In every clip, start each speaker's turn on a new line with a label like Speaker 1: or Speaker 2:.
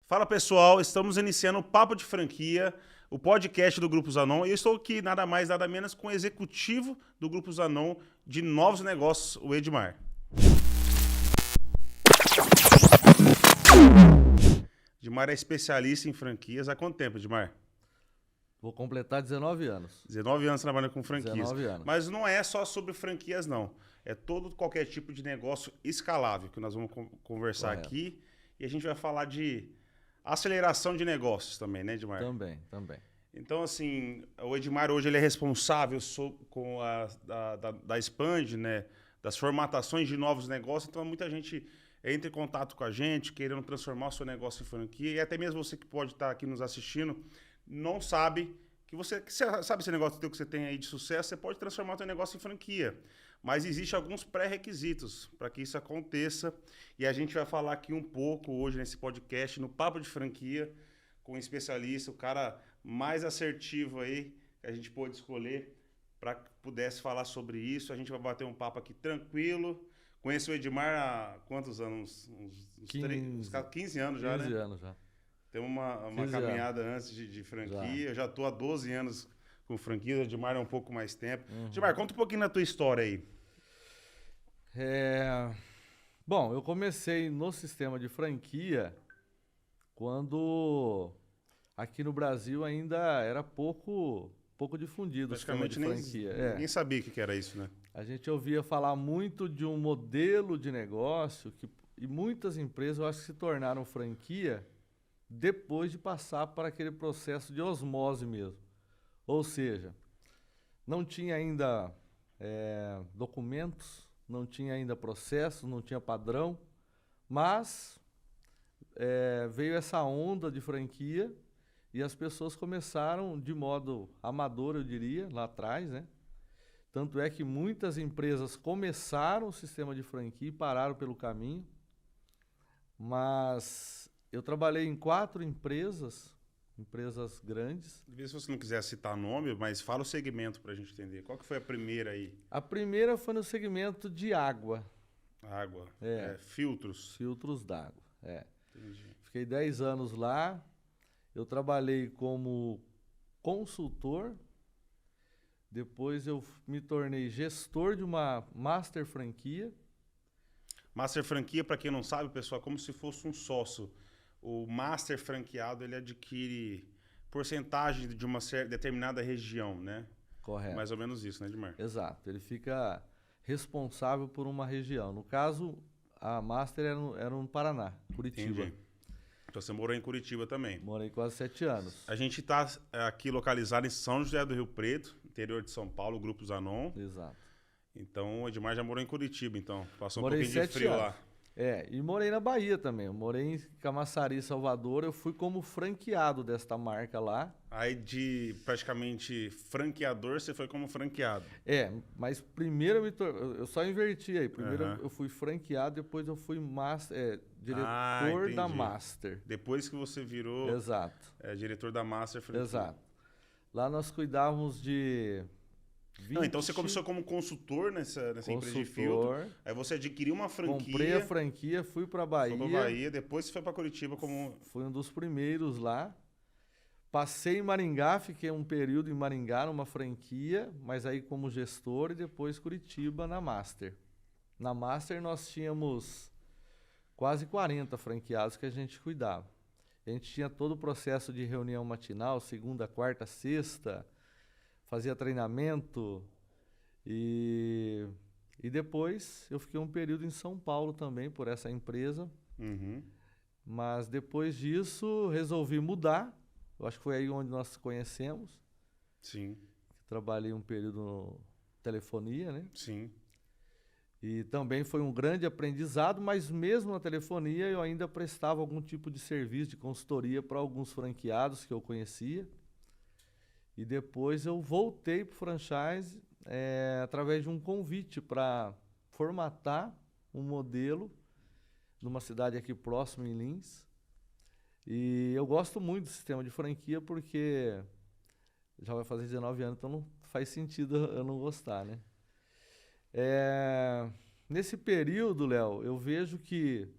Speaker 1: Fala pessoal, estamos iniciando o Papo de Franquia, o podcast do Grupo Zanon. E eu estou aqui nada mais, nada menos com o executivo do Grupo Zanon de novos negócios, o Edmar. Edmar é especialista em franquias. Há quanto tempo, Edmar?
Speaker 2: Vou completar 19 anos.
Speaker 1: 19 anos trabalhando com franquias.
Speaker 2: 19 anos.
Speaker 1: Mas não é só sobre franquias, não. É qualquer tipo de negócio escalável que nós vamos conversar aqui. E a gente vai falar de aceleração de negócios também, né, Edmar?
Speaker 2: Também.
Speaker 1: Então, assim, o Edmar hoje ele é responsável com da Expand, né, das formatações de novos negócios. Então, muita gente entra em contato com a gente, querendo transformar o seu negócio em franquia. E até mesmo você que pode estar aqui nos assistindo, não sabe que você sabe esse negócio teu que você tem aí de sucesso, você pode transformar o seu negócio em franquia. Mas existem alguns pré-requisitos para que isso aconteça. E a gente vai falar aqui um pouco hoje nesse podcast, no Papo de Franquia, com um especialista, o cara mais assertivo aí que a gente pôde escolher para que pudesse falar sobre isso. A gente vai bater um papo aqui tranquilo. Conheço o Edmar há quantos anos? Uns 15 anos já,
Speaker 2: 15
Speaker 1: né?
Speaker 2: anos já.
Speaker 1: Tem uma caminhada antes de franquia. Eu já estou há 12 anos com franquia. O Edmar é um pouco mais tempo. Edmar, conta um pouquinho da tua história aí.
Speaker 2: Bom, eu comecei no sistema de franquia quando aqui no Brasil ainda era pouco difundido o sistema de franquia.
Speaker 1: Ninguém sabia o que era isso, né?
Speaker 2: A gente ouvia falar muito de um modelo de negócio e muitas empresas, eu acho que se tornaram franquia depois de passar por aquele processo de osmose mesmo. Ou seja, não tinha ainda documentos, não tinha ainda processo, não tinha padrão, mas veio essa onda de franquia e as pessoas começaram de modo amador, eu diria, lá atrás, né? Tanto é que muitas empresas começaram o sistema de franquia e pararam pelo caminho, mas eu trabalhei em 4 empresas grandes.
Speaker 1: Se você não quiser citar nome, mas fala o segmento para a gente entender. Qual que foi a primeira aí?
Speaker 2: A primeira foi no segmento de água.
Speaker 1: Água. Filtros.
Speaker 2: Filtros d'água.
Speaker 1: Entendi.
Speaker 2: Fiquei 10 anos lá. Eu trabalhei como consultor. Depois eu me tornei gestor de uma master franquia.
Speaker 1: Master franquia, para quem não sabe, pessoal, é como se fosse um sócio. O master franqueado, ele adquire porcentagem de uma determinada região, né?
Speaker 2: Correto.
Speaker 1: Mais ou menos isso, né, Edmar?
Speaker 2: Exato. Ele fica responsável por uma região. No caso, a master era no Paraná, Curitiba.
Speaker 1: Entendi. Então você morou em Curitiba também.
Speaker 2: Morei quase 7 anos.
Speaker 1: A gente está aqui localizado em São José do Rio Preto, interior de São Paulo, Grupo Zanon.
Speaker 2: Exato.
Speaker 1: Então o Edmar já morou em Curitiba, então. Passou
Speaker 2: Morei
Speaker 1: um pouquinho de frio
Speaker 2: anos.
Speaker 1: lá.
Speaker 2: E morei na Bahia também. Eu morei em Camaçari, Salvador. Eu fui como franqueado desta marca lá.
Speaker 1: Aí de praticamente franqueador, você foi como franqueado.
Speaker 2: Mas primeiro eu só inverti aí. Primeiro eu fui franqueado, depois eu fui diretor da Master.
Speaker 1: Depois que você virou
Speaker 2: Exato.
Speaker 1: Diretor da Master franquia.
Speaker 2: Exato. Lá nós cuidávamos de 20...
Speaker 1: Não, então você começou como consultor nessa empresa de filtro. Aí você adquiriu uma franquia.
Speaker 2: Comprei a franquia, fui para Bahia.
Speaker 1: Foi para Bahia, depois você foi para Curitiba como...
Speaker 2: Fui um dos primeiros lá. Passei em Maringá, fiquei um período em Maringá numa franquia, mas aí como gestor, e depois Curitiba na Master. Na Master nós tínhamos quase 40 franqueados que a gente cuidava. A gente tinha todo o processo de reunião matinal, segunda, quarta, sexta, fazia treinamento e depois eu fiquei um período em São Paulo também por essa empresa. Mas depois disso resolvi mudar. Eu acho que foi aí onde nós nos conhecemos.
Speaker 1: Sim.
Speaker 2: Trabalhei um período no telefonia, né?
Speaker 1: Sim.
Speaker 2: E também foi um grande aprendizado, mas mesmo na telefonia eu ainda prestava algum tipo de serviço de consultoria para alguns franqueados que eu conhecia. E depois eu voltei para o franchise através de um convite para formatar um modelo numa cidade aqui próximo, em Lins. E eu gosto muito do sistema de franquia porque já vai fazer 19 anos, então não faz sentido eu não gostar, né? Nesse período, Léo, eu vejo que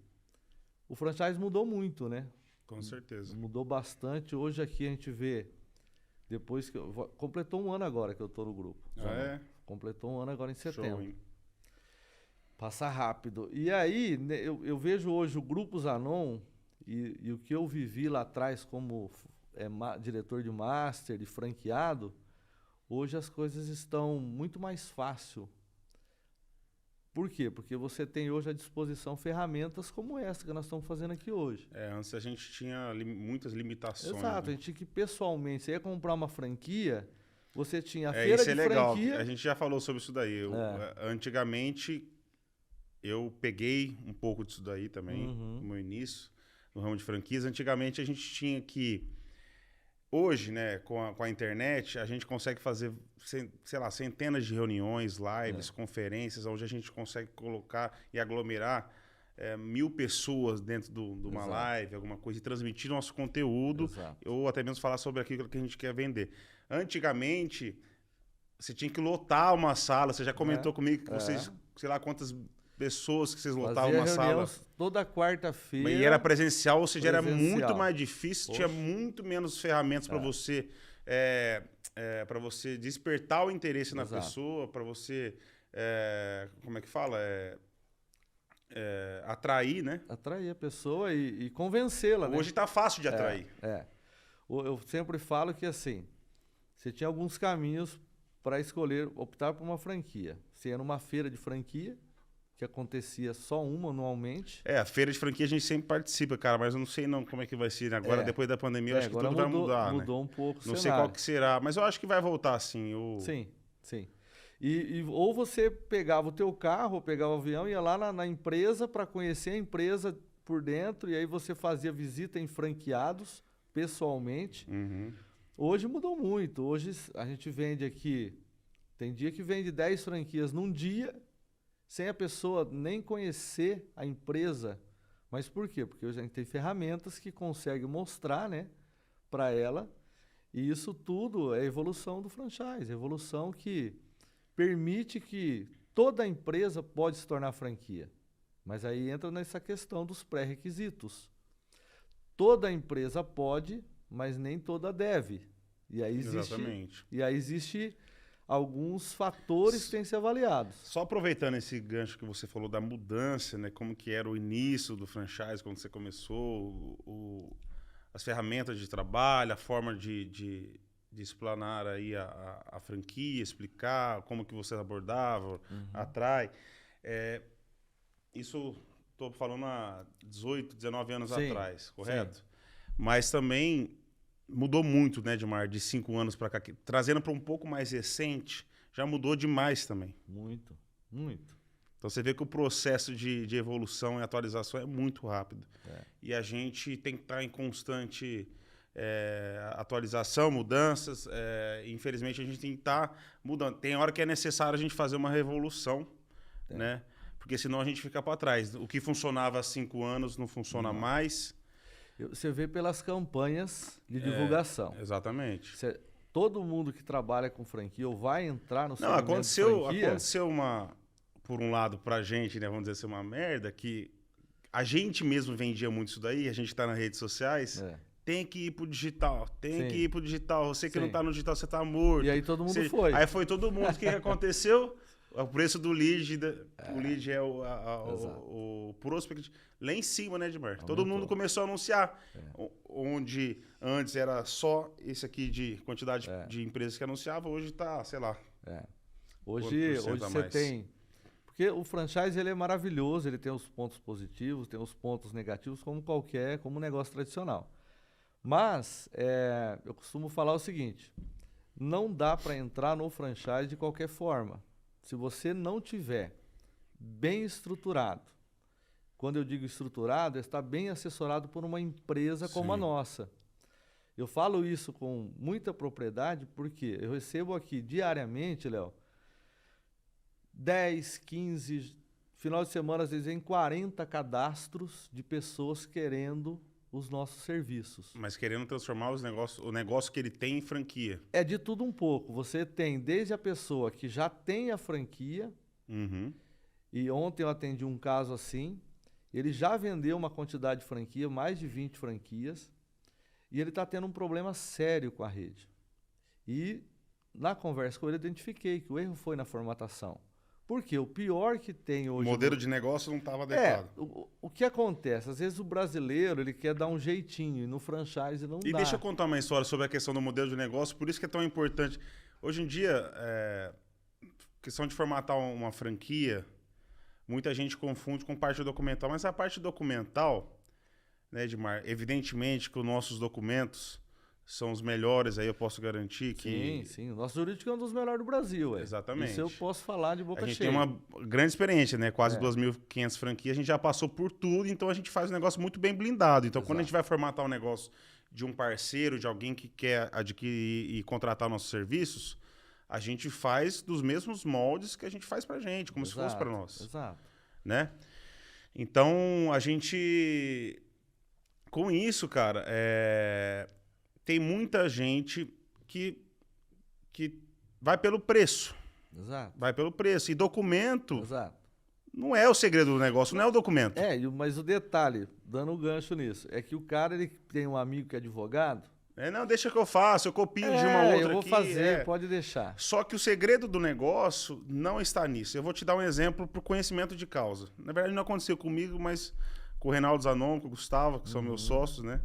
Speaker 2: o franchise mudou muito, né?
Speaker 1: Com certeza.
Speaker 2: Mudou bastante. Hoje aqui a gente vê, depois que completou um ano agora que eu tô no grupo. Completou um ano agora em setembro.
Speaker 1: Show, hein?
Speaker 2: Passa rápido. E aí, né, eu vejo hoje o Grupo Zanon e o que eu vivi lá atrás como diretor de master, de franqueado, hoje as coisas estão muito mais fácil. Por quê? Porque você tem hoje à disposição ferramentas como essa que nós estamos fazendo aqui hoje.
Speaker 1: Antes a gente tinha muitas limitações.
Speaker 2: Exato,
Speaker 1: né?
Speaker 2: a gente tinha que pessoalmente, você ia comprar uma franquia, você tinha a
Speaker 1: isso
Speaker 2: feira de
Speaker 1: legal.
Speaker 2: franquia.
Speaker 1: A gente já falou sobre isso daí. Antigamente, eu peguei um pouco disso daí também, no meu início, no ramo de franquias. Antigamente a gente tinha que... Hoje, né, com a internet, a gente consegue fazer, sei lá, centenas de reuniões, lives, conferências, onde a gente consegue colocar e aglomerar 1.000 pessoas dentro de uma live, alguma coisa, e transmitir nosso conteúdo, ou até mesmo falar sobre aquilo que a gente quer vender. Antigamente, você tinha que lotar uma sala, você já comentou comigo que vocês, sei lá quantas pessoas que vocês lotavam uma sala.
Speaker 2: Toda quarta-feira.
Speaker 1: E era presencial, ou seja, era muito mais difícil, tinha muito menos ferramentas para você para você despertar o interesse na pessoa, para você, como é que fala? Atrair, né?
Speaker 2: Atrair a pessoa e convencê-la, né?
Speaker 1: Hoje está fácil de atrair.
Speaker 2: Eu sempre falo que assim, você tinha alguns caminhos para escolher, optar por uma franquia. Você ia numa feira de franquia, que acontecia só uma anualmente.
Speaker 1: A feira de franquia a gente sempre participa, cara, mas eu não sei não como é que vai ser. Agora, depois da pandemia, eu acho que tudo vai mudar, né?
Speaker 2: Mudou um pouco o
Speaker 1: Não
Speaker 2: cenário.
Speaker 1: sei qual que será, mas eu acho que vai voltar, sim.
Speaker 2: Sim. Ou você pegava o teu carro, ou pegava o avião, ia lá na empresa para conhecer a empresa por dentro, e aí você fazia visita em franqueados, pessoalmente. Hoje mudou muito. Hoje a gente vende aqui, tem dia que vende 10 franquias num dia, sem a pessoa nem conhecer a empresa. Mas por quê? Porque hoje a gente tem ferramentas que conseguem mostrar, né, para ela. E isso tudo é evolução do franchise, evolução que permite que toda empresa pode se tornar franquia. Mas aí entra nessa questão dos pré-requisitos. Toda empresa pode, mas nem toda deve. E aí existe alguns fatores que têm que ser avaliados.
Speaker 1: Só aproveitando esse gancho que você falou da mudança, né? Como que era o início do franchise, quando você começou, as ferramentas de trabalho, a forma de explanar aí a franquia, explicar como que você abordava, atrai. Isso estou falando há 18, 19 anos atrás, correto? Sim. Mas também... mudou muito, né, Edmar, de 5 anos para cá. Trazendo para um pouco mais recente, já mudou demais também.
Speaker 2: Muito.
Speaker 1: Então você vê que o processo de evolução e atualização é muito rápido. E a gente tem que estar em constante atualização, mudanças. Infelizmente a gente tem que estar mudando. Tem hora que é necessário a gente fazer uma revolução, né? Porque senão a gente fica para trás. O que funcionava há 5 anos não funciona mais.
Speaker 2: Você vê pelas campanhas de divulgação.
Speaker 1: Exatamente.
Speaker 2: Todo mundo que trabalha com franquia ou vai entrar no segmento de franquia...
Speaker 1: Aconteceu por um lado, pra gente, né, vamos dizer assim, uma merda, que a gente mesmo vendia muito isso daí, a gente tá nas redes sociais, tem que ir pro digital, que ir pro digital. Você que não tá no digital, você tá morto.
Speaker 2: E aí todo mundo foi.
Speaker 1: Aí foi todo mundo. O que aconteceu? O preço do lead, o lead é o prospect, lá em cima, né, Edmar? Todo mundo começou a anunciar. Onde antes era só esse aqui de quantidade de empresas que anunciavam, hoje tá, sei lá.
Speaker 2: Hoje você tem... Porque o franchise ele é maravilhoso, ele tem os pontos positivos, tem os pontos negativos, como negócio tradicional. Mas eu costumo falar o seguinte, não dá para entrar no franchise de qualquer forma. Se você não tiver bem estruturado, quando eu digo estruturado, é estar bem assessorado por uma empresa como a nossa. Eu falo isso com muita propriedade porque eu recebo aqui diariamente, Léo, 10, 15, final de semana, às vezes em 40 cadastros de pessoas querendo os nossos serviços.
Speaker 1: Mas querendo transformar o negócio que ele tem em franquia.
Speaker 2: É de tudo um pouco. Você tem desde a pessoa que já tem a franquia, e ontem eu atendi um caso assim, Ele já vendeu uma quantidade de franquia, mais de 20 franquias, e ele está tendo um problema sério com a rede. E na conversa com ele, eu identifiquei que o erro foi na formatação. Porque o pior que tem
Speaker 1: O
Speaker 2: hoje...
Speaker 1: modelo de negócio não estava
Speaker 2: É,
Speaker 1: adequado.
Speaker 2: o que acontece? Às vezes o brasileiro ele quer dar um jeitinho, e no franchise não
Speaker 1: E
Speaker 2: dá.
Speaker 1: deixa eu contar uma história sobre a questão do modelo de negócio, por isso que é tão importante. Hoje em dia, questão de formatar uma franquia, muita gente confunde com parte documental, mas a parte documental, né, Edmar, evidentemente que os nossos documentos são os melhores, aí eu posso garantir que...
Speaker 2: Sim, sim. O nosso jurídico é um dos melhores do Brasil.
Speaker 1: Exatamente.
Speaker 2: Isso eu posso falar de boca
Speaker 1: A gente
Speaker 2: cheia.
Speaker 1: tem uma grande experiência, né? Quase 2.500 franquias, a gente já passou por tudo, então a gente faz um negócio muito bem blindado. Então, quando a gente vai formatar um negócio de um parceiro, de alguém que quer adquirir e contratar nossos serviços, a gente faz dos mesmos moldes que a gente faz pra gente, como se fosse para nós.
Speaker 2: Exato.
Speaker 1: Né? Então, a gente... Com isso, cara, tem muita gente que vai pelo preço.
Speaker 2: Exato.
Speaker 1: Vai pelo preço. E documento
Speaker 2: Exato.
Speaker 1: não é o segredo do negócio, não é o documento.
Speaker 2: Mas o detalhe, dando um gancho nisso, é que o cara ele tem um amigo que é advogado.
Speaker 1: Não, deixa que eu faço, eu copio de uma outra
Speaker 2: eu vou
Speaker 1: aqui.
Speaker 2: fazer, pode deixar.
Speaker 1: Só que o segredo do negócio não está nisso. Eu vou te dar um exemplo por conhecimento de causa. Na verdade, não aconteceu comigo, mas com o Reinaldo Zanon, com o Gustavo, que são meus sócios, né?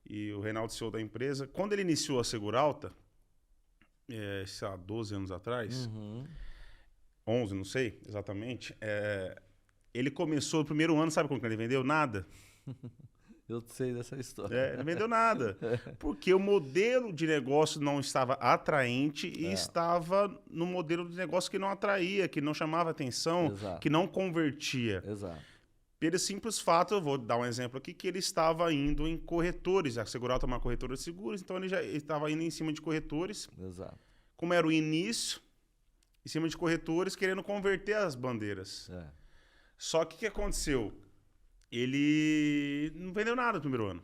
Speaker 1: E o Reinaldo, CEO da empresa. Quando ele iniciou a Seguralta, sei lá, 12 anos atrás, 11, não sei exatamente, ele começou o primeiro ano, sabe como que ele vendeu? Nada.
Speaker 2: Eu sei dessa história.
Speaker 1: Ele não vendeu nada. Porque o modelo de negócio não estava atraente e estava no modelo de negócio que não atraía, que não chamava atenção,
Speaker 2: Exato.
Speaker 1: que não convertia.
Speaker 2: Exato.
Speaker 1: Pelo simples fato, eu vou dar um exemplo aqui, que ele estava indo em corretores. A Seguralta é uma corretora de seguros, então ele já estava indo em cima de corretores.
Speaker 2: Exato.
Speaker 1: Como era o início, em cima de corretores, querendo converter as bandeiras. Só que o que aconteceu? Ele não vendeu nada no primeiro ano.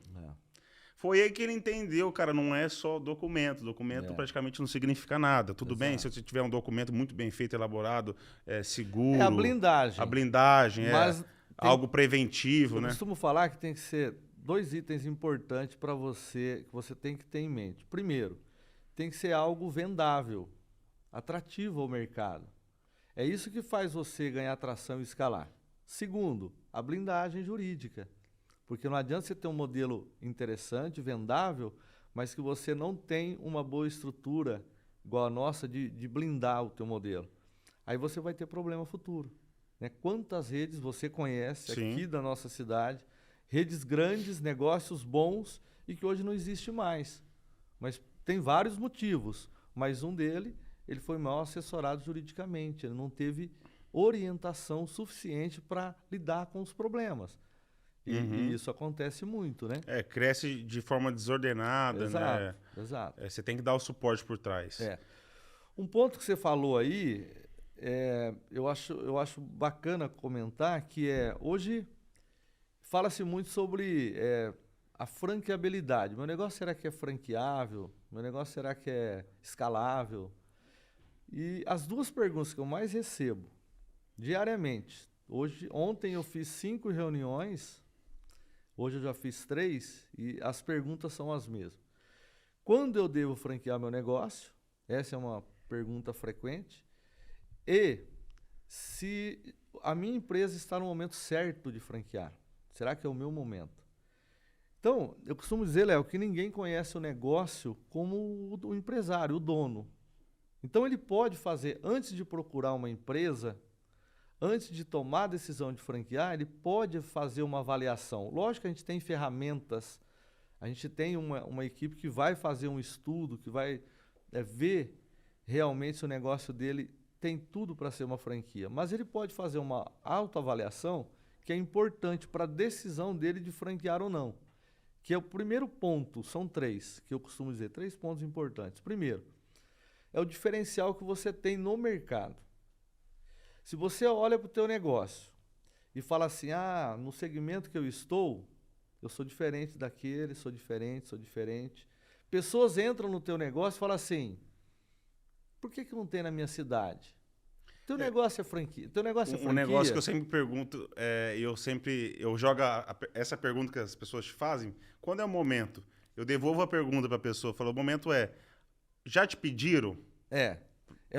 Speaker 1: Foi aí que ele entendeu, cara, não é só documento. Documento praticamente não significa nada. Tudo bem, se você tiver um documento muito bem feito, elaborado, seguro.
Speaker 2: A blindagem.
Speaker 1: A blindagem,
Speaker 2: Mas
Speaker 1: algo preventivo, né?
Speaker 2: Eu costumo falar que tem que ser 2 itens importantes para você, que você tem que ter em mente. Primeiro, tem que ser algo vendável, atrativo ao mercado. É isso que faz você ganhar atração e escalar. Segundo, a blindagem jurídica. Porque não adianta você ter um modelo interessante, vendável, mas que você não tem uma boa estrutura, igual a nossa, de blindar o teu modelo. Aí você vai ter problema futuro. Né? Quantas redes você conhece aqui da nossa cidade, redes grandes, negócios bons, e que hoje não existe mais. Mas tem vários motivos, mas um dele, ele foi mal assessorado juridicamente, ele não teve orientação suficiente para lidar com os problemas. E isso acontece muito, né?
Speaker 1: Cresce de forma desordenada,
Speaker 2: Exato,
Speaker 1: né?
Speaker 2: Exato.
Speaker 1: Você tem que dar o suporte por trás.
Speaker 2: Um ponto que você falou aí, eu acho bacana comentar, que hoje fala-se muito sobre a franqueabilidade. Meu negócio será que é franqueável? Meu negócio será que é escalável? E as duas perguntas que eu mais recebo diariamente, ontem eu fiz 5 reuniões, hoje eu já fiz 3, e as perguntas são as mesmas. Quando eu devo franquear meu negócio? Essa é uma pergunta frequente. E se a minha empresa está no momento certo de franquear? Será que é o meu momento? Então, eu costumo dizer, Léo, que ninguém conhece o negócio como o empresário, o dono. Então, ele pode fazer, antes de procurar uma empresa, antes de tomar a decisão de franquear, ele pode fazer uma avaliação. Lógico que a gente tem ferramentas, a gente tem uma equipe que vai fazer um estudo, que vai ver realmente se o negócio dele tem tudo para ser uma franquia. Mas ele pode fazer uma autoavaliação que é importante para a decisão dele de franquear ou não. Que é o primeiro ponto, são 3, que eu costumo dizer, 3 pontos importantes. Primeiro, é o diferencial que você tem no mercado. Se você olha para o teu negócio e fala assim, no segmento que eu sou diferente daquele, sou diferente. Pessoas entram no teu negócio e falam assim, por que não tem na minha cidade? Teu negócio é franquia. Teu negócio é franquia.
Speaker 1: Um negócio que eu sempre pergunto, eu jogo essa pergunta que as pessoas te fazem, quando é o momento? Eu devolvo a pergunta para a pessoa, falo, o momento já te pediram?
Speaker 2: É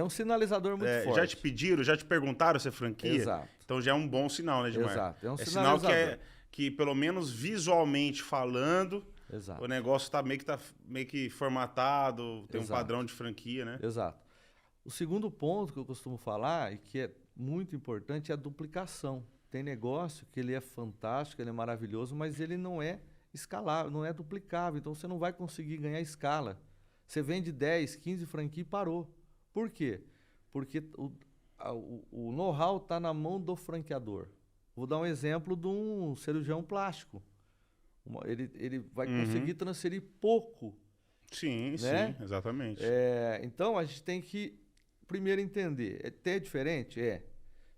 Speaker 2: um sinalizador muito forte.
Speaker 1: Já te pediram, já te perguntaram se é franquia?
Speaker 2: Exato.
Speaker 1: Então já é um bom sinal, né, Edmar?
Speaker 2: Exato, é um
Speaker 1: sinal
Speaker 2: sinalizador.
Speaker 1: que pelo menos visualmente falando,
Speaker 2: Exato.
Speaker 1: o negócio tá meio que formatado, tem um padrão de franquia, né?
Speaker 2: Exato. O segundo ponto que eu costumo falar, e que é muito importante, é a duplicação. Tem negócio que ele é fantástico, ele é maravilhoso, mas ele não é escalável, não é duplicável. Então, você não vai conseguir ganhar escala. Você vende 10, 15 franquias e parou. Por quê? Porque o know-how está na mão do franqueador. Vou dar um exemplo de um cirurgião plástico. Ele vai conseguir transferir pouco.
Speaker 1: Sim,
Speaker 2: né?
Speaker 1: Sim, exatamente.
Speaker 2: Então, a gente tem que primeiro entender. É diferente?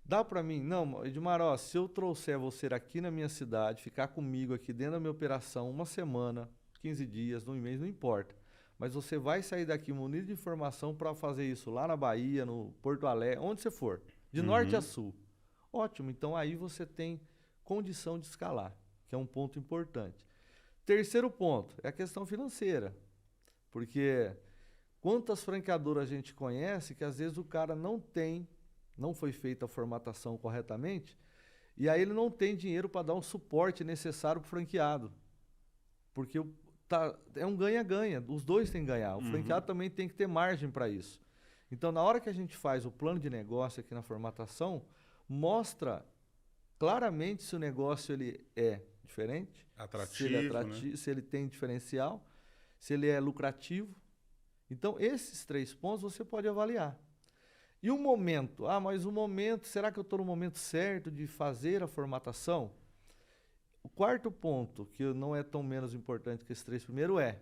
Speaker 2: Dá para mim? Não, Edmar, se eu trouxer você aqui na minha cidade, ficar comigo aqui dentro da minha operação uma semana, 15 dias, um mês, não importa. Mas você vai sair daqui munido de informação para fazer isso lá na Bahia, no Porto Alegre, onde você for, de norte a sul. Ótimo, então aí você tem condição de escalar, que é um ponto importante. Terceiro ponto é a questão financeira, porque quantas franqueadoras a gente conhece que às vezes o cara não foi feita a formatação corretamente, e aí ele não tem dinheiro para dar um suporte necessário para o franqueado, porque é um ganha-ganha, os dois têm que ganhar, o franqueado também tem que ter margem para isso. Então, na hora que a gente faz o plano de negócio aqui na formatação, mostra claramente se o negócio ele é diferente,
Speaker 1: atrativo,
Speaker 2: se ele tem diferencial, se ele é lucrativo. Então, esses 3 pontos você pode avaliar. E o momento? Mas o momento, será que eu estou no momento certo de fazer a formatação? O quarto ponto, que não é tão menos importante que esses 3 primeiros, é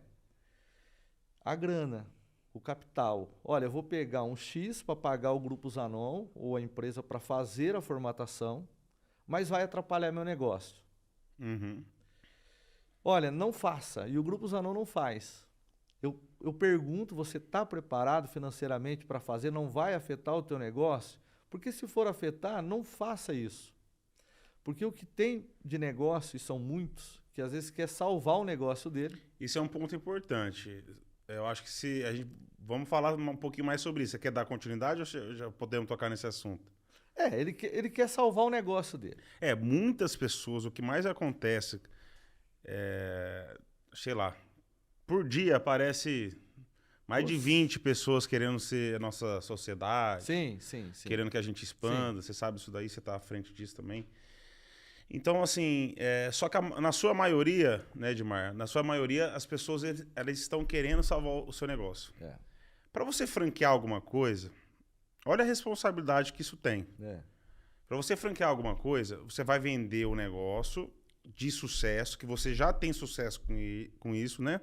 Speaker 2: a grana, o capital. Olha, eu vou pegar um X para pagar o Grupo Zanon ou a empresa para fazer a formatação, mas vai atrapalhar meu negócio. Olha, não faça, e o Grupo Zanon não faz. Eu pergunto, você está preparado financeiramente para fazer? Não vai afetar o teu negócio? Porque se for afetar, não faça isso. Porque o que tem de negócio, e são muitos, que às vezes quer salvar o negócio dele.
Speaker 1: Isso é um ponto importante. Eu acho que vamos falar um pouquinho mais sobre isso. Você quer dar continuidade ou já podemos tocar nesse assunto?
Speaker 2: Ele quer salvar o negócio dele.
Speaker 1: Muitas pessoas, o que mais acontece, sei lá, por dia aparece mais de 20 pessoas querendo ser a nossa sociedade.
Speaker 2: Sim.
Speaker 1: Querendo que a gente expanda. Você sabe isso daí, você está à frente disso também. Então, assim, só que na sua maioria, né, Edmar, na sua maioria, as pessoas elas estão querendo salvar o seu negócio. Para você franquear alguma coisa, olha a responsabilidade que isso tem. Para você franquear alguma coisa, você vai vender o negócio de sucesso, que você já tem sucesso com isso, né?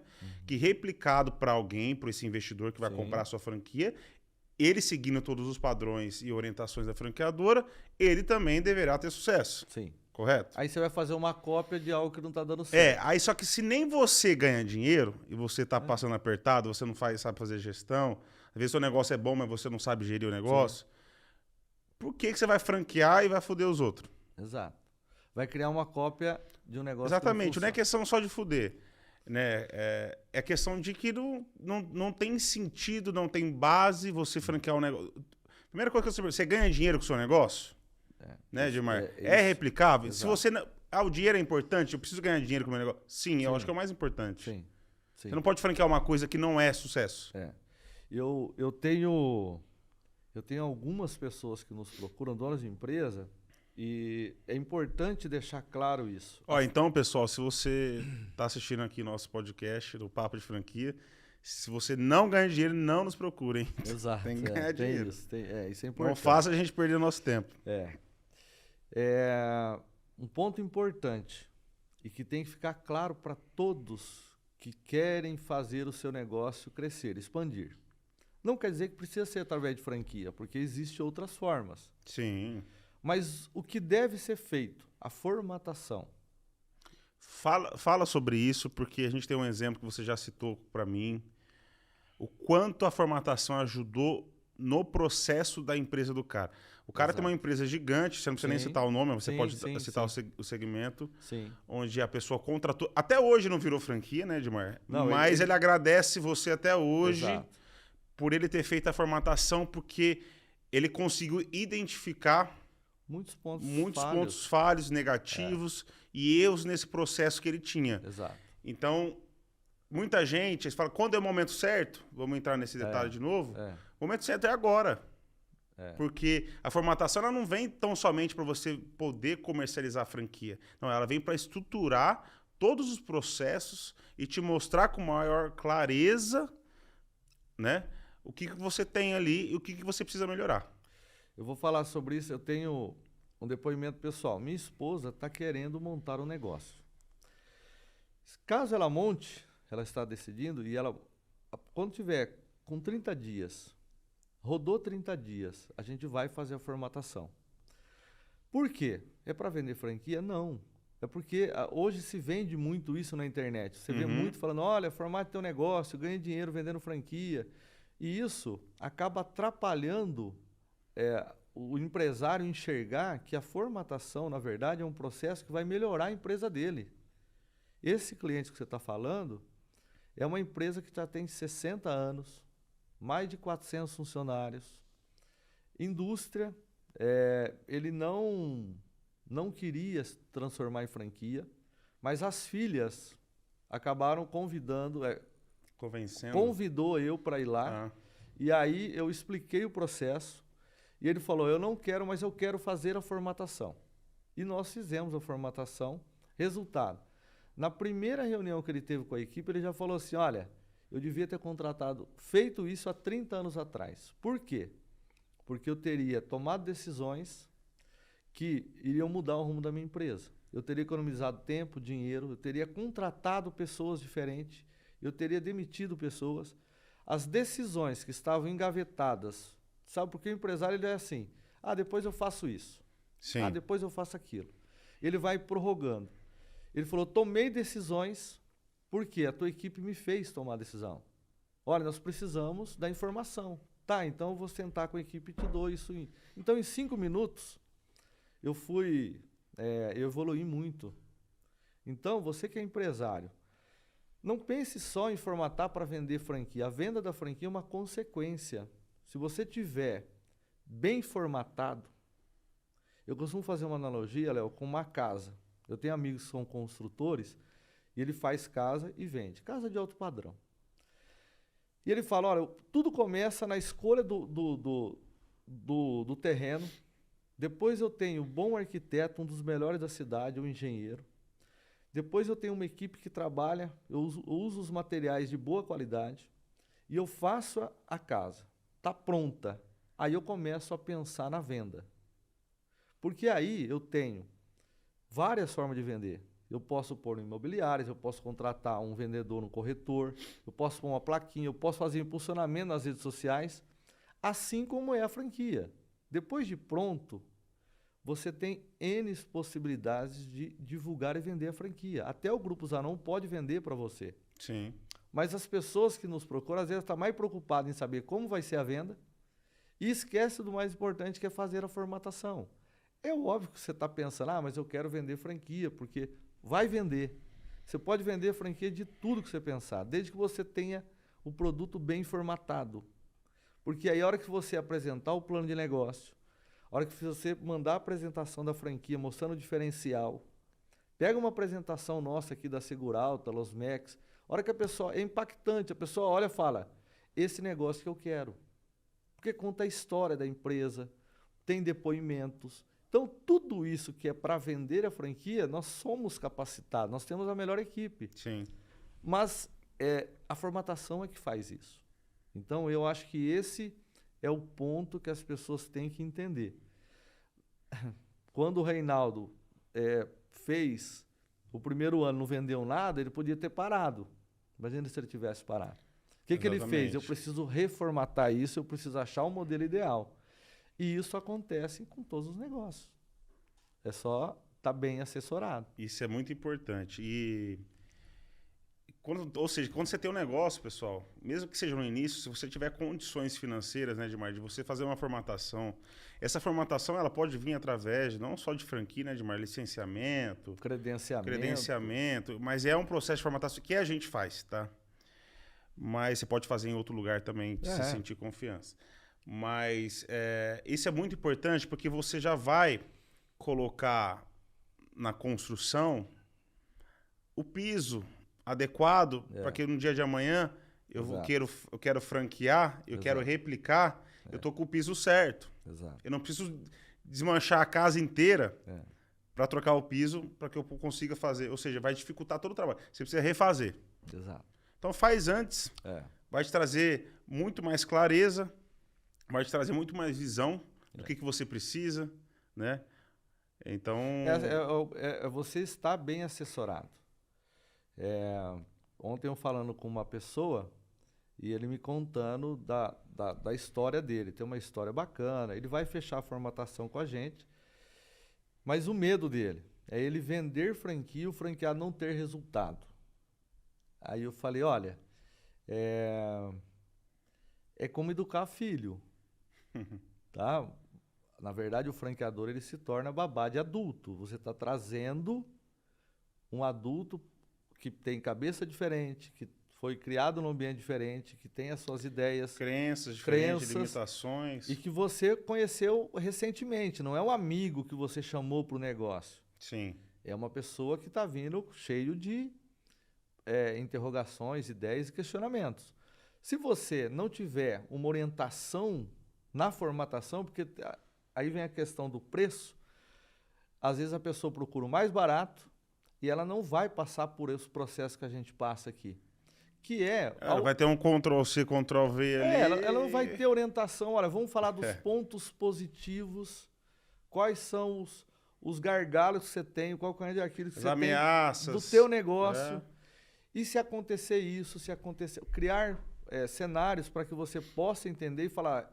Speaker 1: Que replicado para alguém, para esse investidor que vai comprar a sua franquia, ele seguindo todos os padrões e orientações da franqueadora, ele também deverá ter sucesso.
Speaker 2: Sim.
Speaker 1: Correto?
Speaker 2: Aí você vai fazer uma cópia de algo que não está dando certo.
Speaker 1: Aí só que se nem você ganha dinheiro e você está passando apertado, você não sabe fazer gestão, às vezes o seu negócio é bom, mas você não sabe gerir o negócio, por que você vai franquear e vai foder os outros?
Speaker 2: Exato. Vai criar uma cópia de um negócio.
Speaker 1: Exatamente, não é questão só de foder. Né? É questão de que não tem sentido, não tem base você franquear um negócio. Primeira coisa que você ganha dinheiro com o seu negócio? Né, Edmar? É replicável? Exato. Se você não... o dinheiro é importante, eu preciso ganhar dinheiro com o meu negócio. Sim, eu acho que é o mais importante.
Speaker 2: Sim.
Speaker 1: Você não pode franquear uma coisa que não é sucesso.
Speaker 2: Eu tenho algumas pessoas que nos procuram, donas de empresa, e é importante deixar claro isso.
Speaker 1: Então, pessoal, se você está assistindo aqui nosso podcast do Papo de Franquia, se você não ganha dinheiro, não nos procure, hein?
Speaker 2: Exato.
Speaker 1: Tem que ganhar dinheiro.
Speaker 2: Isso é importante.
Speaker 1: Não faça a gente perder o nosso tempo.
Speaker 2: Um ponto importante e que tem que ficar claro para todos que querem fazer o seu negócio crescer, expandir. Não quer dizer que precisa ser através de franquia, porque existem outras formas.
Speaker 1: Sim.
Speaker 2: Mas o que deve ser feito? A formatação.
Speaker 1: Fala sobre isso, porque a gente tem um exemplo que você já citou para mim. O quanto a formatação ajudou no processo da empresa do cara. O cara tem uma empresa gigante, você não precisa nem citar o nome, você pode citar o segmento, onde a pessoa contratou. Até hoje não virou franquia, né, Edmar? Não, mas ele agradece você até hoje por ele ter feito a formatação, porque ele conseguiu identificar muitos pontos falhos, negativos e erros nesse processo que ele tinha.
Speaker 2: Exato.
Speaker 1: Então, muita gente fala, quando é o momento certo, vamos entrar nesse detalhe de novo, o momento certo é agora. Porque a formatação ela não vem tão somente para você poder comercializar a franquia. Não, ela vem para estruturar todos os processos e te mostrar com maior clareza, né, o que você tem ali e o que você precisa melhorar.
Speaker 2: Eu vou falar sobre isso, eu tenho um depoimento pessoal. Minha esposa está querendo montar um negócio. Caso ela monte, ela está decidindo, e ela, quando tiver com 30 dias, rodou 30 dias, a gente vai fazer a formatação. Por quê? É para vender franquia? Não. É porque hoje se vende muito isso na internet. Você vê muito falando, olha, formate teu negócio, ganha dinheiro vendendo franquia. E isso acaba atrapalhando o empresário enxergar que a formatação, na verdade, é um processo que vai melhorar a empresa dele. Esse cliente que você está falando é uma empresa que já tem 60 anos, mais de 400 funcionários, indústria, ele não queria se transformar em franquia, mas as filhas acabaram convidou eu para ir lá, e aí eu expliquei o processo, e ele falou, eu não quero, mas eu quero fazer a formatação. E nós fizemos a formatação. Resultado, na primeira reunião que ele teve com a equipe, ele já falou assim, olha, eu devia ter feito isso há 30 anos atrás. Por quê? Porque eu teria tomado decisões que iriam mudar o rumo da minha empresa. Eu teria economizado tempo, dinheiro, eu teria contratado pessoas diferentes, eu teria demitido pessoas. As decisões que estavam engavetadas, sabe, porque o empresário ele é assim, depois eu faço isso, depois eu faço aquilo. Ele vai prorrogando. Ele falou, tomei decisões porque a tua equipe me fez tomar a decisão. Olha, nós precisamos da informação. Tá, então eu vou sentar com a equipe e te dou isso. Então, em 5 minutos, eu evoluí muito. Então, você que é empresário, não pense só em formatar para vender franquia. A venda da franquia é uma consequência. Se você tiver bem formatado, eu costumo fazer uma analogia, Léo, com uma casa. Eu tenho amigos que são construtores, e ele faz casa e vende. Casa de alto padrão. E ele fala, olha, tudo começa na escolha do terreno. Depois eu tenho um bom arquiteto, um dos melhores da cidade, um engenheiro. Depois eu tenho uma equipe que trabalha, eu uso os materiais de boa qualidade. E eu faço a casa. Está pronta. Aí eu começo a pensar na venda. Porque aí eu tenho várias formas de vender. Eu posso pôr em imobiliárias, eu posso contratar um vendedor no corretor, eu posso pôr uma plaquinha, eu posso fazer impulsionamento nas redes sociais, assim como é a franquia. Depois de pronto, você tem N possibilidades de divulgar e vender a franquia. Até o Grupo Zanon pode vender para você.
Speaker 1: Sim.
Speaker 2: Mas as pessoas que nos procuram, às vezes, estão mais preocupadas em saber como vai ser a venda e esquece do mais importante, que é fazer a formatação. É óbvio que você está pensando, mas eu quero vender franquia, porque vai vender. Você pode vender franquia de tudo que você pensar, desde que você tenha o produto bem formatado. Porque aí, a hora que você apresentar o plano de negócio, a hora que você mandar a apresentação da franquia, mostrando o diferencial, pega uma apresentação nossa aqui da Seguralta, Losmex, a hora que a pessoa, é impactante, a pessoa olha e fala, esse negócio que eu quero. Porque conta a história da empresa, tem depoimentos. Então, tudo isso que é para vender a franquia, nós somos capacitados, nós temos a melhor equipe.
Speaker 1: Sim.
Speaker 2: Mas a formatação é que faz isso. Então, eu acho que esse é o ponto que as pessoas têm que entender. Quando o Reinaldo fez o primeiro ano, não vendeu nada, ele podia ter parado. Imagina se ele tivesse parado. O que ele fez? Eu preciso reformatar isso, eu preciso achar o modelo ideal. E isso acontece com todos os negócios. É só estar bem assessorado.
Speaker 1: Isso é muito importante. E Ou seja, quando você tem um negócio, pessoal, mesmo que seja no início, se você tiver condições financeiras, né, Edmar, de você fazer uma formatação, essa formatação ela pode vir através não só de franquia, né, Edmar, licenciamento, credenciamento, mas é um processo de formatação que a gente faz, tá? Mas você pode fazer em outro lugar também, se sentir confiança. Mas isso é muito importante porque você já vai colocar na construção o piso adequado para que no dia de amanhã eu quero franquear, eu quero replicar, eu tô com o piso certo.
Speaker 2: Exato.
Speaker 1: Eu não preciso desmanchar a casa inteira para trocar o piso para que eu consiga fazer. Ou seja, vai dificultar todo o trabalho. Você precisa refazer.
Speaker 2: Exato.
Speaker 1: Então faz antes, vai te trazer muito mais clareza, vai te trazer muito mais visão do que você precisa, né? Então...
Speaker 2: você está bem assessorado. Ontem eu falando com uma pessoa e ele me contando da história dele. Tem uma história bacana, ele vai fechar a formatação com a gente, mas o medo dele é ele vender franquia e o franqueado não ter resultado. Aí eu falei, olha, é como educar filho, tá? Na verdade, o franqueador ele se torna babá de adulto. Você está trazendo um adulto que tem cabeça diferente, que foi criado num ambiente diferente, que tem as suas ideias,
Speaker 1: crenças diferentes, limitações.
Speaker 2: E que você conheceu recentemente. Não é um amigo que você chamou para o negócio.
Speaker 1: Sim.
Speaker 2: É uma pessoa que está vindo cheio de interrogações, ideias e questionamentos. Se você não tiver uma orientação na formatação, porque aí vem a questão do preço, às vezes a pessoa procura o mais barato e ela não vai passar por esse processo que a gente passa aqui. Que
Speaker 1: ela vai ter um Ctrl-C, Ctrl-V ali.
Speaker 2: Ela não vai ter orientação. Olha, vamos falar dos pontos positivos, quais são os gargalos que você tem, qual é aquilo que
Speaker 1: as
Speaker 2: você
Speaker 1: ameaças
Speaker 2: tem do teu negócio. E se acontecer isso, criar cenários para que você possa entender e falar,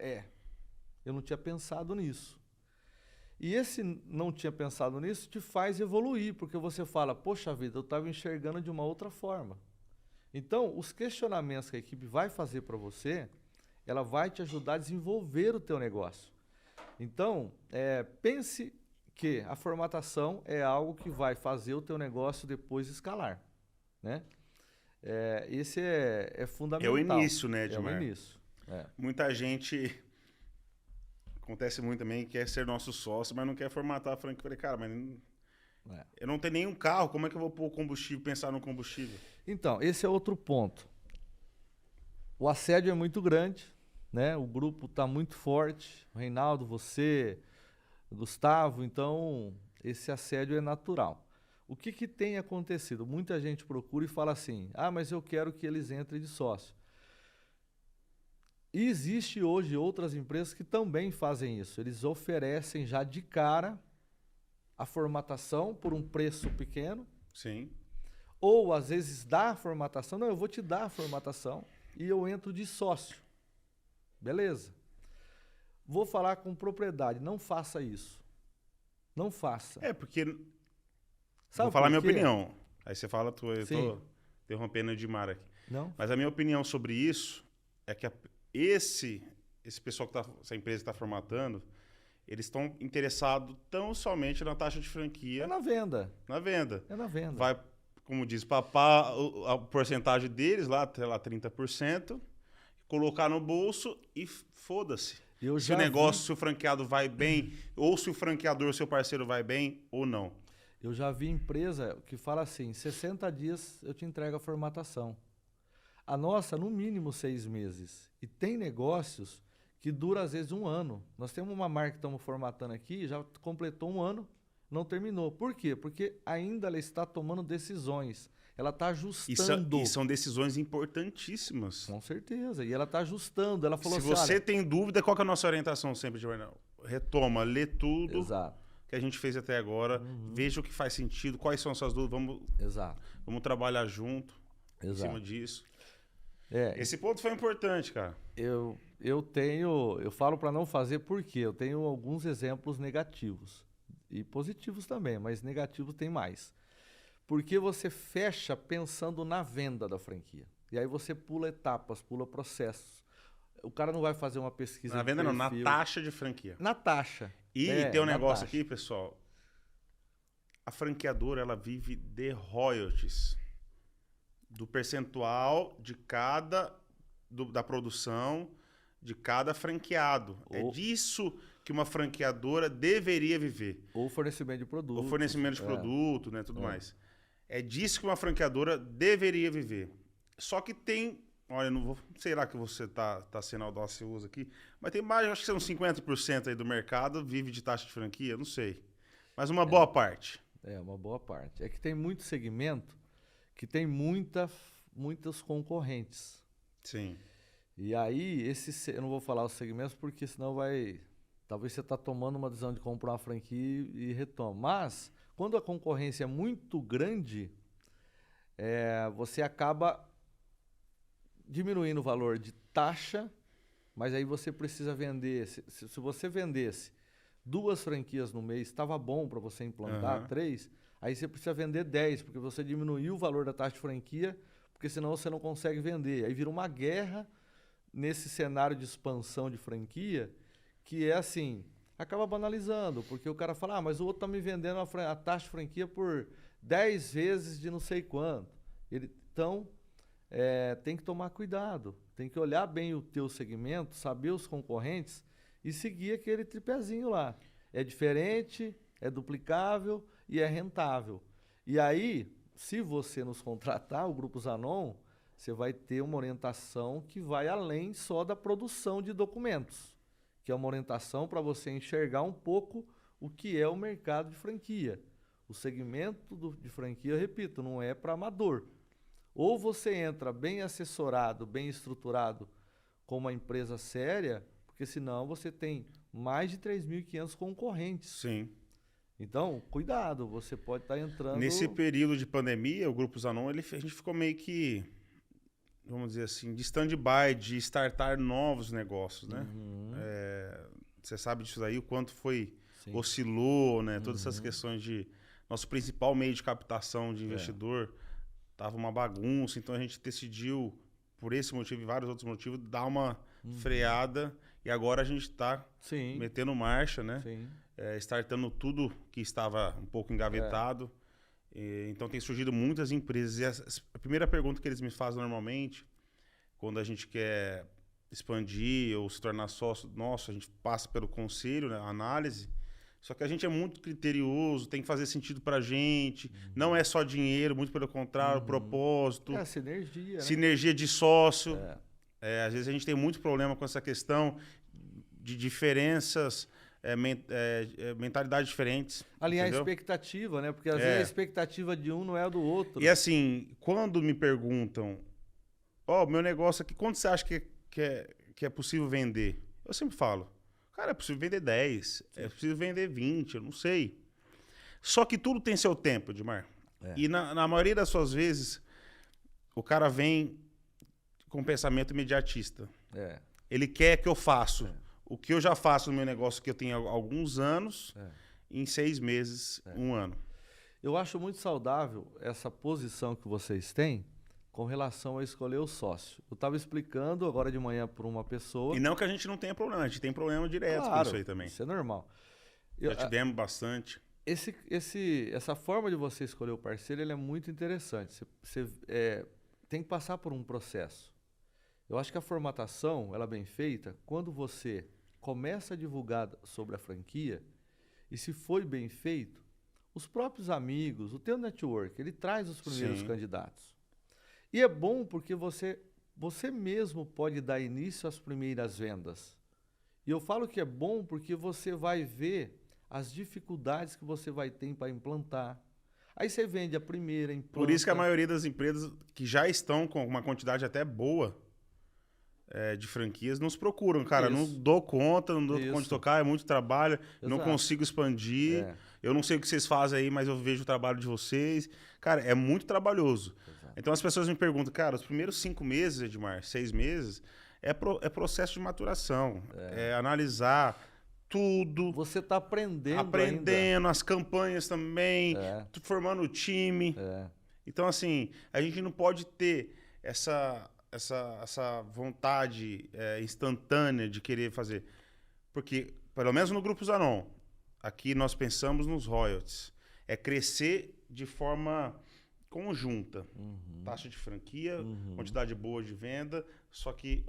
Speaker 2: eu não tinha pensado nisso. E esse não tinha pensado nisso te faz evoluir, porque você fala, poxa vida, eu estava enxergando de uma outra forma. Então, os questionamentos que a equipe vai fazer para você, ela vai te ajudar a desenvolver o teu negócio. Então, pense que a formatação é algo que vai fazer o teu negócio depois escalar, né? Esse é fundamental.
Speaker 1: É o início, né, Edmar?
Speaker 2: É o início.
Speaker 1: Muita gente... Acontece muito também, quer ser nosso sócio, mas não quer formatar a franquia. Eu falei, cara, mas eu não tenho nenhum carro, como é que eu vou pôr combustível, pensar no combustível?
Speaker 2: Então, esse é outro ponto. O assédio é muito grande, né? O grupo está muito forte. Reinaldo, você, Gustavo, então esse assédio é natural. O que tem acontecido? Muita gente procura e fala assim, mas eu quero que eles entrem de sócio. E existe hoje outras empresas que também fazem isso. Eles oferecem já de cara a formatação por um preço pequeno.
Speaker 1: Sim.
Speaker 2: Ou, às vezes, dá a formatação. Não, eu vou te dar a formatação e eu entro de sócio. Beleza. Vou falar com propriedade. Não faça isso. Não faça.
Speaker 1: Porque...
Speaker 2: Sabe
Speaker 1: vou falar minha
Speaker 2: quê?
Speaker 1: opinião. Aí você fala, eu
Speaker 2: Sim.
Speaker 1: tô interrompendo o Edmar aqui.
Speaker 2: Não?
Speaker 1: Mas a minha opinião sobre isso é que esse pessoal essa empresa que está formatando, eles estão interessados tão somente na taxa de franquia.
Speaker 2: É na venda.
Speaker 1: Na venda.
Speaker 2: É na venda.
Speaker 1: Vai, como diz, papar a porcentagem deles lá, até lá 30%, colocar no bolso e foda-se. Se o negócio, se o franqueado vai bem, ou se o franqueador, seu parceiro vai bem, ou não.
Speaker 2: Eu já vi empresa que fala assim, 60 dias eu te entrego a formatação. A nossa, no mínimo 6 meses. E tem negócios que dura às vezes 1 ano. Nós temos uma marca que estamos formatando aqui, já completou 1 ano, não terminou. Por quê? Porque ainda ela está tomando decisões. Ela está ajustando.
Speaker 1: E são decisões importantíssimas.
Speaker 2: Com certeza. E ela está ajustando. Ela falou
Speaker 1: Se
Speaker 2: assim,
Speaker 1: você tem dúvida, qual que é a nossa orientação sempre, Jornal? Retoma, lê tudo.
Speaker 2: Exato.
Speaker 1: Que a gente fez até agora. Veja o que faz sentido, quais são as suas dúvidas. Vamos trabalhar junto em cima disso. Esse ponto foi importante, cara.
Speaker 2: Eu falo para não fazer porque eu tenho alguns exemplos negativos e positivos também, mas negativos tem mais. Porque você fecha pensando na venda da franquia. E aí você pula etapas, pula processos. O cara não vai fazer uma pesquisa
Speaker 1: Na
Speaker 2: de
Speaker 1: venda não, na
Speaker 2: perfil.
Speaker 1: taxa de franquia.
Speaker 2: Na taxa.
Speaker 1: E tem um
Speaker 2: na
Speaker 1: negócio
Speaker 2: taxa.
Speaker 1: aqui, pessoal. A franqueadora, ela vive de royalties. Do percentual de cada... da produção de cada franqueado. É disso que uma franqueadora deveria viver.
Speaker 2: Ou fornecimento de produto.
Speaker 1: O fornecimento de produto, né, tudo mais. É disso que uma franqueadora deveria viver. Só que tem... Olha, não vou... Sei lá que você tá sendo audacioso aqui, mas tem mais, acho que são 50% aí do mercado vive de taxa de franquia, não sei. Mas uma boa parte.
Speaker 2: Uma boa parte. É que tem muito segmento que tem muitos concorrentes.
Speaker 1: Sim.
Speaker 2: E aí, eu não vou falar os segmentos porque senão vai... Talvez você está tomando uma decisão de comprar uma franquia e retoma. Mas, quando a concorrência é muito grande, você acaba diminuindo o valor de taxa, mas aí você precisa vender. Se você vendesse 2 franquias no mês, estava bom para você implantar 3, aí você precisa vender 10, porque você diminuiu o valor da taxa de franquia, porque senão você não consegue vender. Aí vira uma guerra nesse cenário de expansão de franquia, que é assim, acaba banalizando, porque o cara fala, mas o outro está me vendendo a taxa de franquia por 10 vezes de não sei quanto. Então, tem que tomar cuidado, tem que olhar bem o teu segmento, saber os concorrentes e seguir aquele tripézinho lá. É diferente, é duplicável e é rentável. E aí, se você nos contratar, o Grupo Zanon, você vai ter uma orientação que vai além só da produção de documentos, que é uma orientação para você enxergar um pouco o que é o mercado de franquia. O segmento de franquia, eu repito, não é para amador. Ou você entra bem assessorado, bem estruturado, com uma empresa séria, porque senão você tem mais de 3.500 concorrentes.
Speaker 1: Sim.
Speaker 2: Então, cuidado, você pode estar entrando...
Speaker 1: Nesse período de pandemia, o Grupo Zanon, a gente ficou meio que, vamos dizer assim, de stand-by, de startar novos negócios, né? Você sabe disso aí, o quanto oscilou, né? Todas essas questões de... Nosso principal meio de captação de investidor tava uma bagunça, então a gente decidiu, por esse motivo e vários outros motivos, dar uma freada, e agora a gente está metendo marcha, né?
Speaker 2: Sim.
Speaker 1: Startando tudo que estava um pouco engavetado. Então tem surgido muitas empresas. E a primeira pergunta que eles me fazem normalmente, quando a gente quer expandir ou se tornar sócio nosso, a gente passa pelo conselho, né, a análise. Só que a gente é muito criterioso, tem que fazer sentido pra gente. Não é só dinheiro, muito pelo contrário, propósito.
Speaker 2: Sinergia, né?
Speaker 1: Sinergia de sócio. Às vezes a gente tem muito problema com essa questão de diferenças, mentalidades diferentes.
Speaker 2: Alinhar
Speaker 1: entendeu?
Speaker 2: a expectativa, né? Porque às vezes a expectativa de um não é a do outro.
Speaker 1: E assim, quando me perguntam, meu negócio aqui, quanto você acha que é possível vender? Eu sempre falo, cara, é possível vender 10, é possível vender 20, eu não sei. Só que tudo tem seu tempo, Edmar. E na maioria das suas vezes, o cara vem com um pensamento imediatista. Ele quer que eu faça o que eu já faço no meu negócio, que eu tenho há alguns anos, em 6 meses, 1 ano.
Speaker 2: Eu acho muito saudável essa posição que vocês têm com relação a escolher o sócio. Eu estava explicando agora de manhã para uma pessoa...
Speaker 1: E não que a gente não tenha problema, a gente tem problema direto com isso aí também.
Speaker 2: Isso é normal.
Speaker 1: Já tivemos bastante.
Speaker 2: Essa forma de você escolher o parceiro, ele é muito interessante. Você tem que passar por um processo. Eu acho que a formatação, ela bem feita, quando você começa a divulgar sobre a franquia, e se foi bem feito, os próprios amigos, o teu network, ele traz os primeiros candidatos. E é bom porque você mesmo pode dar início às primeiras vendas. E eu falo que é bom porque você vai ver as dificuldades que você vai ter para implantar. Aí você vende a primeira, implanta.
Speaker 1: Por isso que a maioria das empresas que já estão com uma quantidade até boa de franquias nos procuram. Cara, não dou conta, não dou conta de tocar, é muito trabalho, não consigo expandir. Eu não sei o que vocês fazem aí, mas eu vejo o trabalho de vocês. Cara, é muito trabalhoso. Então as pessoas me perguntam, cara, os primeiros 5 meses, Edmar, 6 meses, é processo de maturação. É analisar tudo.
Speaker 2: Você está aprendendo
Speaker 1: Aprendendo, as campanhas também,
Speaker 2: É.
Speaker 1: formando o time.
Speaker 2: É.
Speaker 1: Então, assim, a gente não pode ter essa vontade instantânea de querer fazer. Porque, pelo menos no Grupo Zanon, aqui nós pensamos nos royalties. É crescer de forma conjunta. Taxa de franquia, quantidade boa de venda, só que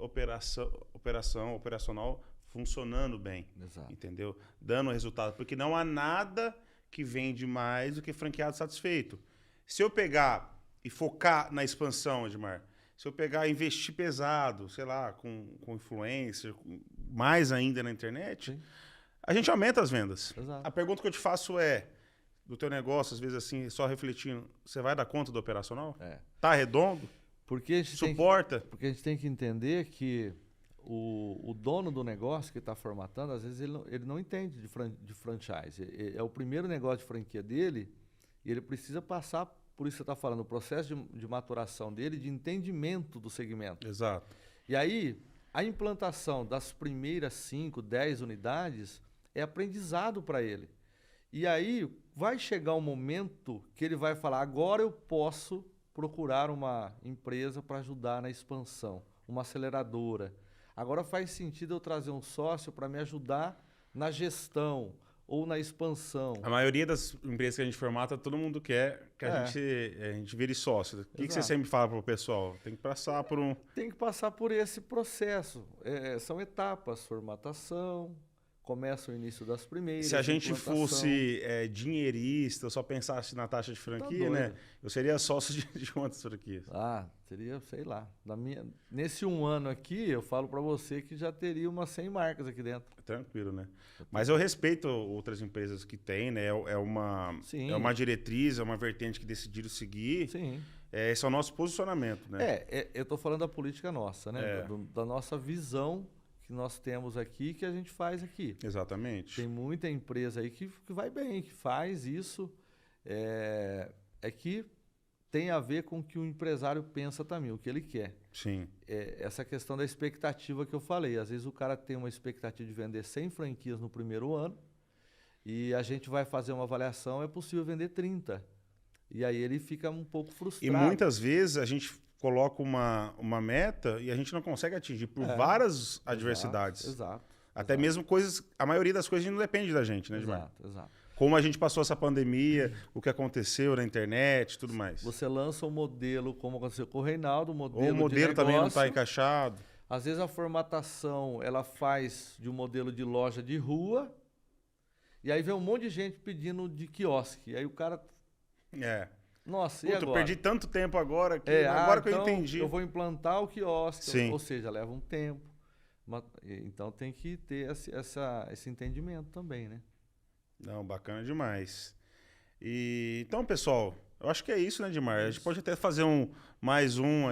Speaker 1: operacional funcionando bem.
Speaker 2: Exato.
Speaker 1: Entendeu? Dando resultado. Porque não há nada que vende mais do que franqueado satisfeito. Se eu pegar e focar na expansão, Edmar, se eu pegar e investir pesado, sei lá, com influencer, mais ainda na internet,
Speaker 2: Sim.
Speaker 1: a gente aumenta as vendas.
Speaker 2: Exato.
Speaker 1: A pergunta que eu te faço é, do teu negócio, às vezes assim, só refletindo, você vai dar conta do operacional?
Speaker 2: É.
Speaker 1: Tá redondo?
Speaker 2: Porque a gente
Speaker 1: Suporta?
Speaker 2: porque a gente tem que entender que o dono do negócio que está formatando, às vezes ele não entende de franchise. É o primeiro negócio de franquia dele e ele precisa passar, por isso você está falando, o processo de maturação dele, de entendimento do segmento.
Speaker 1: Exato.
Speaker 2: E aí, a implantação das primeiras 5, 10 unidades é aprendizado para ele. E aí, vai chegar um momento que ele vai falar, agora eu posso procurar uma empresa para ajudar na expansão, uma aceleradora. Agora faz sentido eu trazer um sócio para me ajudar na gestão ou na expansão.
Speaker 1: A maioria das empresas que a gente formata, todo mundo quer que a gente vire sócio. O que você
Speaker 2: Exato.
Speaker 1: sempre fala para o pessoal? Tem que passar por um...
Speaker 2: Tem que passar por esse processo. São etapas, formatação, começa o início das primeiras.
Speaker 1: Se a gente
Speaker 2: implantação.
Speaker 1: fosse dinheirista, só pensasse na taxa de franquia, né?
Speaker 2: doido.
Speaker 1: Eu seria sócio de quantas franquias?
Speaker 2: Ah, teria, sei lá. Nesse um ano aqui, eu falo para você que já teria umas 100 marcas aqui dentro.
Speaker 1: Tranquilo, né? Mas eu respeito outras empresas que têm, né?
Speaker 2: Sim.
Speaker 1: É uma diretriz, é uma vertente que decidiram seguir.
Speaker 2: Sim.
Speaker 1: Esse é o nosso posicionamento, né?
Speaker 2: Eu estou falando da política nossa, né? Da nossa visão que nós temos aqui, que a gente faz aqui.
Speaker 1: Exatamente.
Speaker 2: Tem muita empresa aí que vai bem, que faz isso. É que tem a ver com o que o empresário pensa também, o que ele quer.
Speaker 1: Sim.
Speaker 2: Essa questão da expectativa que eu falei. Às vezes o cara tem uma expectativa de vender 100 franquias no primeiro ano e a gente vai fazer uma avaliação, é possível vender 30. E aí ele fica um pouco frustrado.
Speaker 1: E muitas vezes a gente coloca uma meta e a gente não consegue atingir por várias adversidades.
Speaker 2: Exato.
Speaker 1: Até mesmo coisas... A maioria das coisas não depende da gente, né, Edmar?
Speaker 2: Exato.
Speaker 1: Como a gente passou essa pandemia, o que aconteceu na internet e tudo mais.
Speaker 2: Você lança um modelo, como aconteceu com o Reinaldo,
Speaker 1: Ou o modelo também não está encaixado.
Speaker 2: Às vezes a formatação ela faz de um modelo de loja de rua, e aí vem um monte de gente pedindo de quiosque. E aí o cara... Nossa, e agora?
Speaker 1: Eu perdi tanto tempo agora que agora que
Speaker 2: então
Speaker 1: eu entendi.
Speaker 2: Eu vou implantar o quiosque,
Speaker 1: Sim.
Speaker 2: ou seja, leva um tempo. Então tem que ter esse entendimento também, né?
Speaker 1: Não, bacana demais. Então, pessoal, eu acho que é isso, né, Edmar? A gente pode até fazer mais um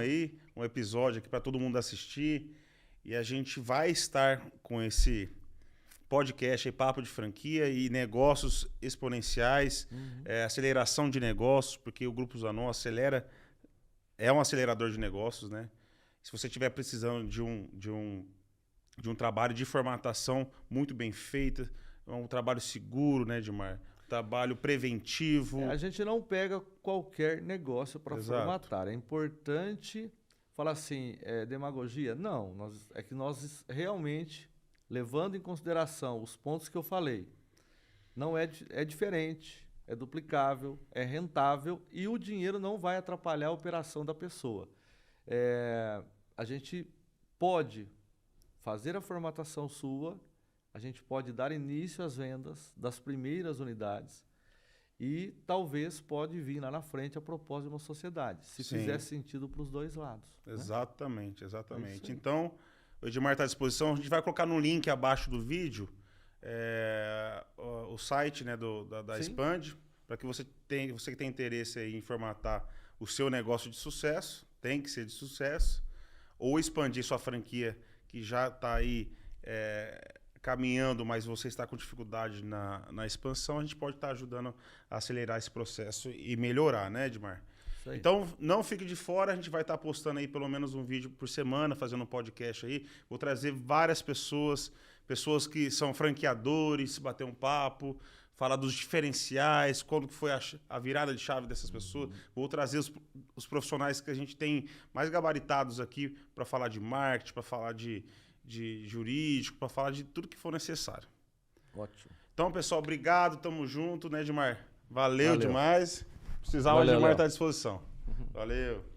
Speaker 1: episódio aqui para todo mundo assistir. E a gente vai estar com esse podcast aí, Papo de Franquia e negócios exponenciais, aceleração de negócios, porque o Grupo Zanon é um acelerador de negócios, né? Se você estiver precisando de um trabalho de formatação muito bem feito, é um trabalho seguro, né, Edmar? Trabalho preventivo.
Speaker 2: A gente não pega qualquer negócio para formatar. É importante falar assim, demagogia? Não, é que nós realmente, levando em consideração os pontos que eu falei, não é diferente, é duplicável, é rentável e o dinheiro não vai atrapalhar a operação da pessoa. A gente pode fazer a formatação sua, a gente pode dar início às vendas das primeiras unidades e talvez pode vir lá na frente a propósito de uma sociedade, se fizer sentido para os dois lados.
Speaker 1: Exatamente, exatamente. Então, o Edmar está à disposição. A gente vai colocar no link abaixo do vídeo o site, né, da Expand, para que você que tem interesse aí em formatar o seu negócio de sucesso, tem que ser de sucesso, ou expandir sua franquia que já está aí caminhando, mas você está com dificuldade na expansão, a gente pode estar ajudando a acelerar esse processo e melhorar, né, Edmar? Então, não fique de fora, a gente vai estar postando aí pelo menos um vídeo por semana, fazendo um podcast aí. Vou trazer várias pessoas pessoas que são franqueadores, bater um papo, falar dos diferenciais, quando que foi a virada de chave dessas pessoas. Vou trazer os profissionais que a gente tem mais gabaritados aqui para falar de marketing, para falar de jurídico, para falar de tudo que for necessário.
Speaker 2: Ótimo.
Speaker 1: Então, pessoal, obrigado, tamo junto, né, Edmar? Valeu demais. Precisava,
Speaker 2: Valeu,
Speaker 1: Edmar
Speaker 2: Léo.
Speaker 1: está à disposição. Valeu.